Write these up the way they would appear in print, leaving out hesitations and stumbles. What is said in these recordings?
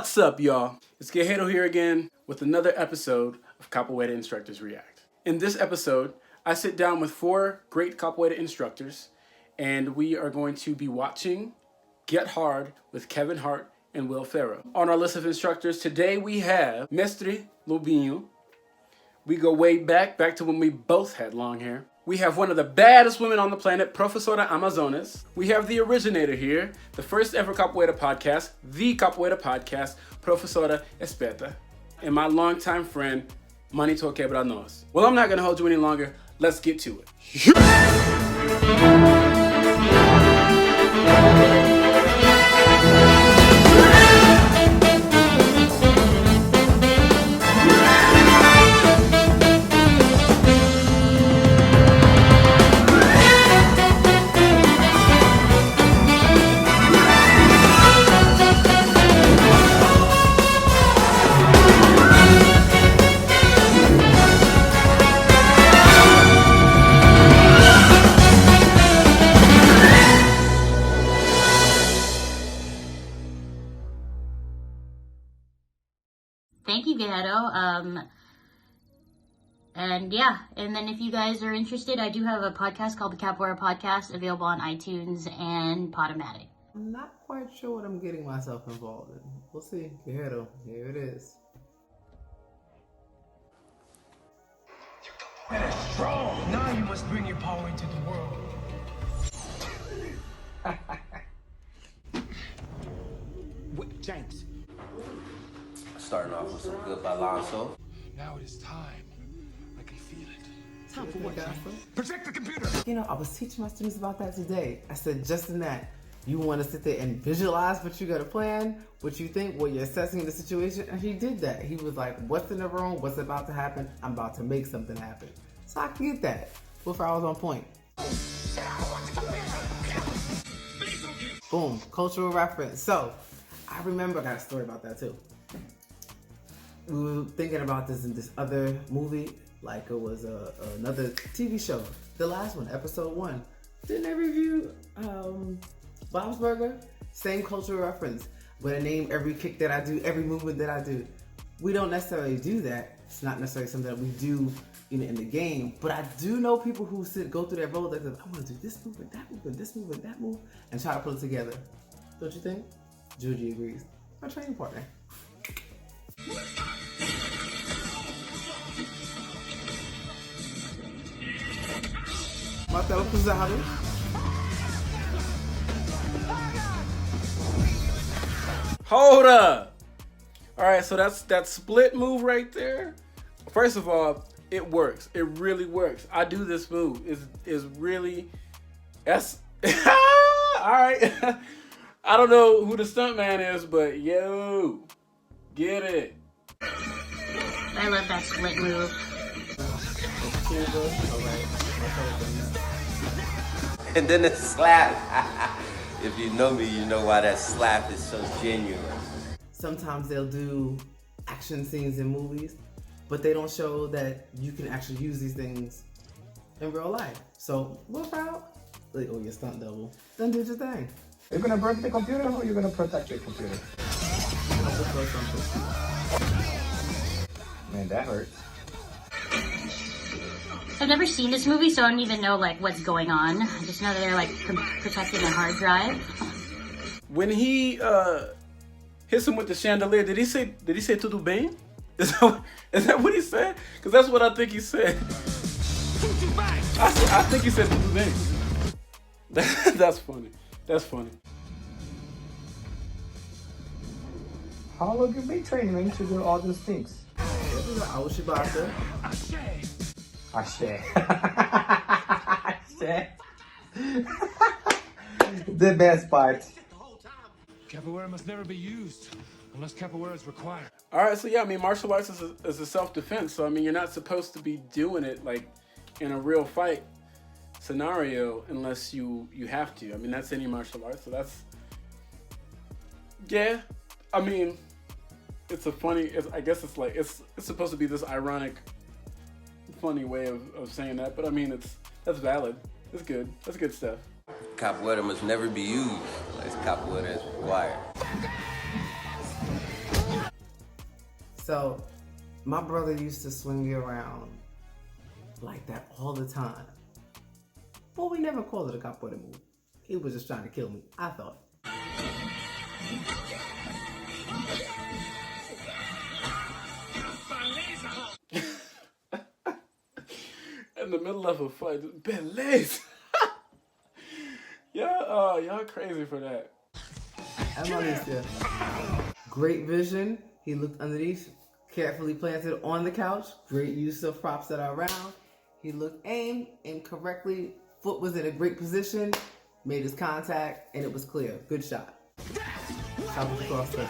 What's up, y'all? It's Guerrero here again with another episode of Capoeira Instructors React. In this episode, I sit down with 4 great Capoeira instructors, and we are going to be watching Get Hard with Kevin Hart and Will Ferrell. On our list of instructors today, we have Mestre Lobinho. We go way back to when we both had long hair. We have one of the baddest women on the planet, Professora Amazonas. We have the originator here, the first ever Capoeira podcast, the Capoeira podcast, Professora Esperta. And my longtime friend, Manito Quebra Noz. Well, I'm not gonna hold you any longer. Let's get to it. Thank you, Guerrero. And yeah, and then if you guys are interested, I do have a podcast called the Capoeira Podcast, available on iTunes and Podomatic. I'm not quite sure what I'm getting myself involved in. We'll see. Guerrero, here it is. Your Capoeira is strong. Now you must bring your power into the world. Wait, James. Starting off with some good balanzo. Now it is time. I can feel it. Time for what, guys? Protect the computer! You know, I was teaching my students about that today. I said, just in that, you want to sit there and visualize what you got to plan, what you think, what you're assessing the situation, and he did that. He was like, what's in the room, what's about to happen, I'm about to make something happen. So I can get that. Before I was on point. Boom, cultural reference. So, I remember, I got a story about that too. We were thinking about this in this other movie, like it was another TV show. The last one, episode 1. Didn't I review Bob's Burger? Same cultural reference. When I name every kick that I do, every movement that I do. We don't necessarily do that. It's not necessarily something that we do in the game. But I do know people who go through that role that I want to do this movement, that movement, this movement, that move, and try to put it together. Don't you think? Juji agrees. My training partner. Martelo cruzado. Hold up! Alright, so that's that split move right there. First of all, it works. It really works. I do this move. It's really... That's... Alright. I don't know who the stuntman is, but yo, get it. I love that split move. And then the slap. If you know me, you know why that slap is so genuine. Sometimes they'll do action scenes in movies, but they don't show that you can actually use these things in real life. So, look out. Like, oh, your stunt double. Then do your thing. You're gonna break the computer or you're gonna protect your computer? Man, that hurt. I've never seen this movie, so I don't even know like what's going on. I just know that they're like protecting a hard drive. When he hits him with the chandelier, did he say tudo bem? Is that what he said? Because that's what I think he said. I think he said tudo bem. That's funny. That's funny. How long you been training to do all these things? I was Shibata. Ashe. Ashe. The best part. Capoeira must never be used unless Capoeira is required. All right, so yeah, I mean, martial arts is a self-defense. So I mean, you're not supposed to be doing it like in a real fight scenario unless you have to. I mean, that's any martial art. So that's, yeah. I mean, it's a funny. I guess it's like it's supposed to be this ironic, funny way of saying that. But I mean, that's valid. It's good. That's good stuff. Capoeira must never be used unless Capoeira is required. So my brother used to swing me around like that all the time. But we never called it a capoeira move. He was just trying to kill me, I thought. In the middle of a fight, Belays. Y'all crazy for that. Great vision. He looked underneath, carefully planted on the couch. Great use of props that are around. He looked aimed correctly. Foot was in a great position. Made his contact, and it was clear. Good shot. Shot was across the.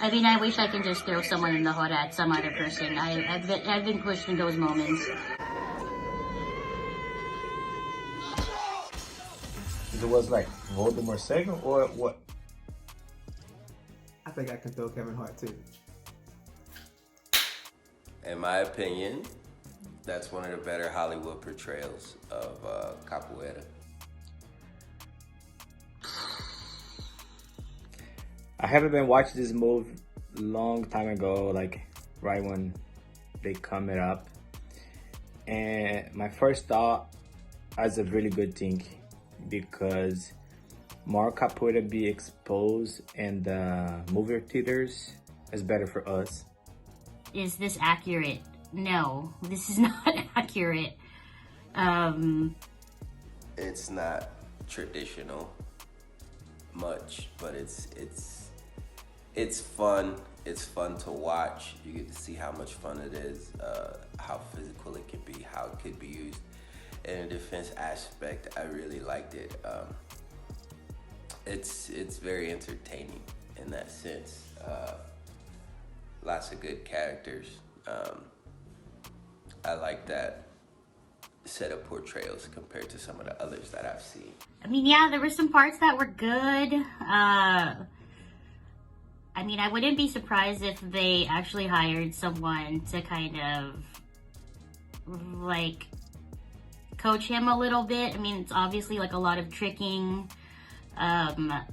I mean, I wish I can just throw someone in the hood at some other person. I've been pushed in those moments. It was like Voldemort second or what? I think I can throw Kevin Hart too. In my opinion, that's one of the better Hollywood portrayals of capoeira. I haven't been watching this move long time ago, like right when they come it up. And my first thought is a really good thing because more capoeira be exposed in the movie theaters is better for us. Is this accurate? No, this is not accurate. It's not traditional much, but it's fun. It's fun to watch. You get to see how much fun it is, how physical it can be, how it could be used. In a defense aspect, I really liked it. It's very entertaining in that sense. Lots of good characters. I like that set of portrayals compared to some of the others that I've seen. I mean, yeah, there were some parts that were good. I mean, I wouldn't be surprised if they actually hired someone to kind of, like, coach him a little bit. I mean, it's obviously, like, a lot of tricking. The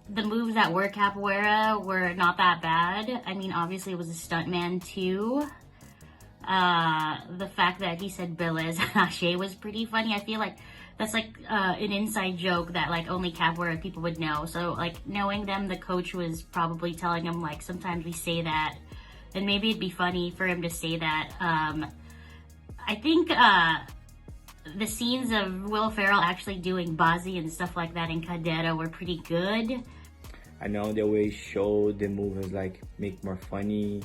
moves that were capoeira were not that bad. I mean, obviously, it was a stuntman, too. The fact that he said Billes Hache was pretty funny. I feel like that's like an inside joke that like only capoeira people would know. So like knowing them, the coach was probably telling him like sometimes we say that, and maybe it'd be funny for him to say that. I think the scenes of Will Ferrell actually doing Bazi and stuff like that in Cadeira were pretty good. I know they always show the movies like make more funny,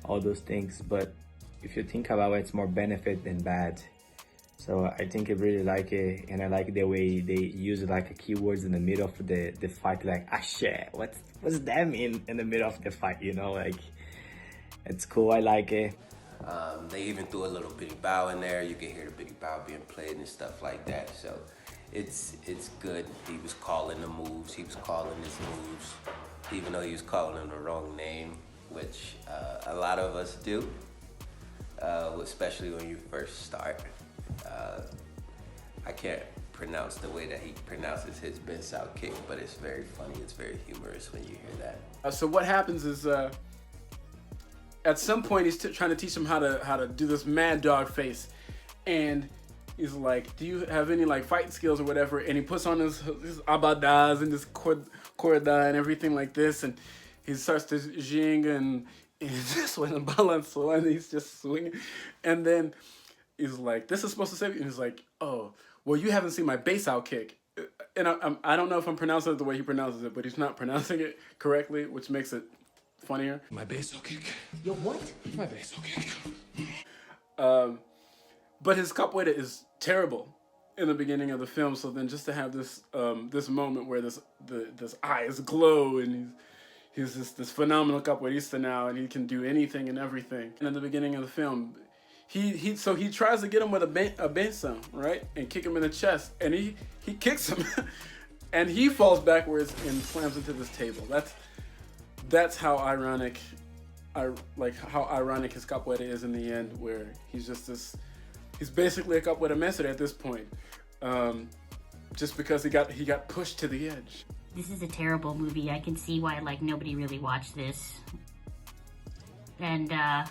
all those things, but if you think about it, it's more benefit than bad. So I think I really like it, and I like the way they use like keywords in the middle of the fight, like "ashe." What's that mean in the middle of the fight? You know, like it's cool. I like it. They even threw a little bitty bow in there. You can hear the bitty bow being played and stuff like that. So it's good. He was calling the moves. He was calling his moves, even though he was calling them the wrong name, which a lot of us do, especially when you first start. I can't pronounce the way that he pronounces his bensao kick, but it's very funny. It's very humorous when you hear that. So what happens is, at some point he's trying to teach him how to do this mad dog face, and he's like, "Do you have any like fighting skills or whatever?" And he puts on his abadas and this corda and everything like this, and he starts to jing and this one and balanço, and he's just swinging, and then he's like, "This is supposed to save you," and he's like, "Oh, well, you haven't seen my base-out kick." And I don't know if I'm pronouncing it the way he pronounces it, but he's not pronouncing it correctly, which makes it funnier. My base kick. Yo, what? My base kick. But his capoeira is terrible in the beginning of the film. So then just to have this this moment where this eyes glow and he's this phenomenal capoeirista now, and he can do anything and everything. And in the beginning of the film, he tries to get him with a benção, right, and kick him in the chest, and he kicks him, and he falls backwards and slams into this table. That's how ironic like how ironic his capoeira is in the end, where he's just this. He's basically a capoeira mestre at this point, just because he got pushed to the edge. This is a terrible movie. I can see why like nobody really watched this. And I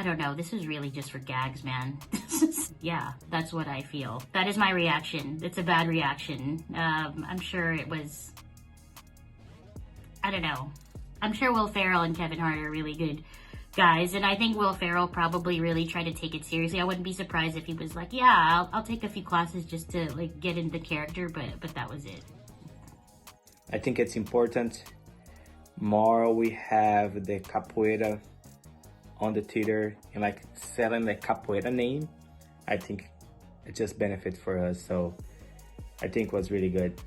don't know, this is really just for gags, man. Yeah, that's what I feel. That is my reaction. It's a bad reaction. I'm sure it was, I don't know. I'm sure Will Ferrell and Kevin Hart are really good guys, and I think Will Ferrell probably really tried to take it seriously. I wouldn't be surprised if he was like, yeah, I'll take a few classes just to like get into the character, but that was it. I think it's important more we have the capoeira on the theater and like selling the capoeira name. I think it just benefit for us, so I think it was really good.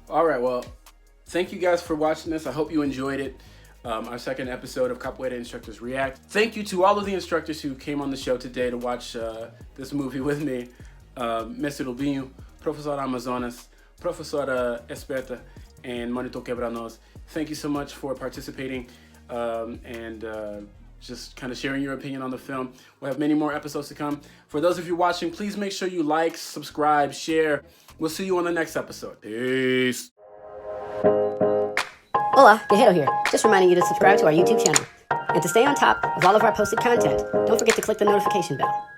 All right, well, thank you guys for watching this. I hope you enjoyed it. Our second episode of Capoeira Instructors React. Thank you to all of the instructors who came on the show today to watch this movie with me. Mestre Lobinho, Professora Amazonas, Professora Esperta, and Monitor Quebra Noz. Thank you so much for participating and just kind of sharing your opinion on the film. We'll have many more episodes to come. For those of you watching, please make sure you like, subscribe, share. We'll see you on the next episode. Peace. Hola, Guerrero here. Just reminding you to subscribe to our YouTube channel. And to stay on top of all of our posted content, don't forget to click the notification bell.